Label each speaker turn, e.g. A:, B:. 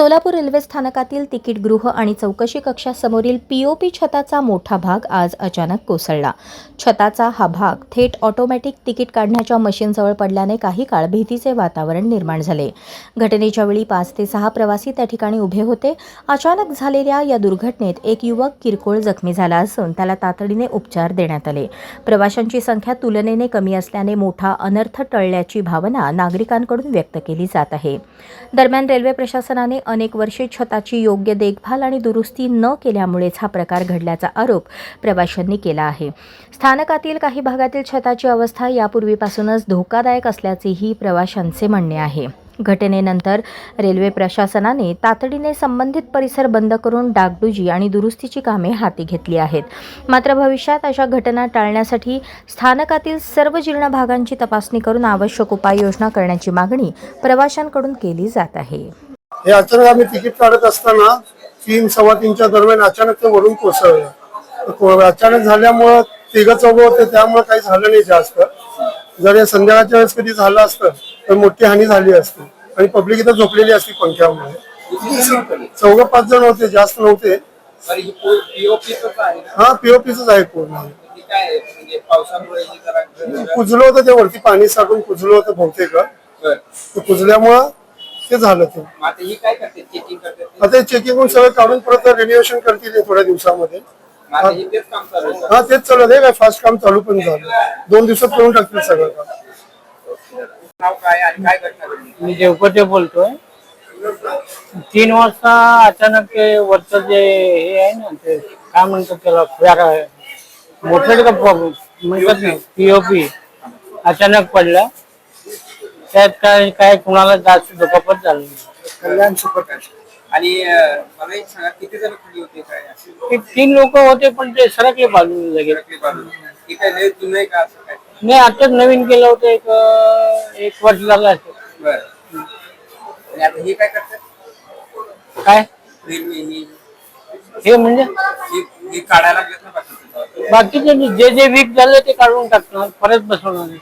A: Solapur railway स्थानकातील तिकीटगृह आणि चौकशी कक्षासमोरील पीओपी छताचा मोठा भाग आज अचानक कोसळला. छताचा हा भाग थेट ऑटोमॅटिक तिकीट काढण्याच्या मशीनजवळ पडल्याने काही काळ भीतीचे वातावरण निर्माण झाले. घटनेच्या वेळी 5 ते 6 प्रवासी त्या ठिकाणी उभे होते. अचानक झालेल्या या दुर्घटनेत एक युवक किरकोळ जखमी झाला असून त्याला तातडीने उपचार देण्यात आले. प्रवाशांची संख्या तुलनेने कमी असल्याने मोठा अनर्थ टळल्याची भावना नागरिकांकडून व्यक्त केली जात आहे. दरम्यान रेल्वे प्रशासनाने अनेक वर्षे छताची योग्य देखभाल आणि दुरुस्ती न केल्यामुळेच हा प्रकार घडल्याचा आरोप प्रवाशांनी केला आहे. स्थानकातील काही भागातील छताची अवस्था यापूर्वीपासूनच धोकादायक असल्याचेही प्रवाशांचे म्हणणे आहे. घटनेनंतर रेल्वे प्रशासनाने तातडीने संबंधित परिसर बंद करून डागडुजी आणि दुरुस्तीची कामे हाती घेतली आहेत. मात्र भविष्यात अशा घटना टाळण्यासाठी स्थानकातील सर्व जीर्ण भागांची तपासणी करून आवश्यक उपाययोजना करण्याची मागणी प्रवाशांकडून केली जात आहे.
B: हे अचानक आम्ही तिकीट काढत असताना 3-3:15च्या दरम्यान अचानक ते वरून कोसळलं. अचानक झाल्यामुळं 3-4 होते, त्यामुळे काही झालं नाही जास्त. जर हे संध्याकाळच्या वेळेस कधी झालं असतं तर मोठी हानी झाली असती आणि पब्लिक इथं झोपलेली असती पंख्यामुळे. 4-5 जण होते, जास्त नव्हते. हा, पीओपीच आहे पूर्ण. कुजलं होतं ते वरती, पाणी साठून कुजलं होतं बहुतेक. कुजल्यामुळं ते झालं. ते आता चेकिंग करून सगळं काढून परत रिन्युएशन करतील थोड्या दिवसामध्ये. हा, तेच चालू आहे. काय फास्ट काम चालू पण झालं. 2 दिवसात करून टाकतील सगळं काम.
C: मी देवकोटे बोलतोय. 3 वाजता अचानक ते वरचं जे हे आहे ना, ते काय म्हणतात त्याला, मोठे का म्हणतात ना, पीओपी अचानक पडला. त्यात काय कुणाला जास्त दुखापत झाली.
B: कल्याण सुपरकास्ट
D: आणि मला एक सांगा, किती जण खाली होते? काय
C: 3 लोक होते, पण ते सरकले बाजूला लगेच. नाही, आताच नवीन केलं होतं. एक वर्ष झालं असेल.
D: आणि आता हे काय करतात?
C: काय
D: रेल्वे
C: हे म्हणजे
D: हे काढायला घेतलं बाकी
C: बाकीचे जे वीक झाले ते काढून टाकणार, परत बसवणार.